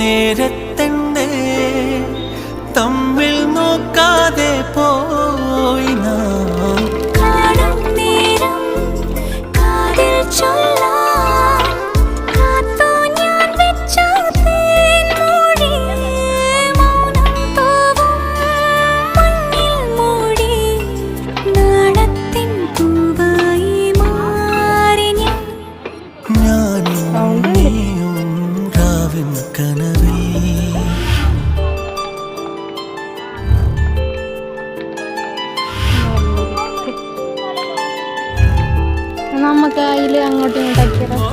നേരത്തെന്നെ തമ്മിൽ നോക്കാതെ പോയി നാം. കാണും നേരം കാതിൽ ചൊല്ലാൻ കാത്തു ഞാൻ വെച്ച തേൻമൊഴി മൗനം തൂവും മണ്ണിൽ മൂടി നാളത്തിൻ പൂവായി മാറി ഞാനും നീയും രാവിൻ കനവിൽ. നമുക്ക് അതിൽ അങ്ങോട്ടും ഇങ്ങോട്ടാക്കിയാലോ?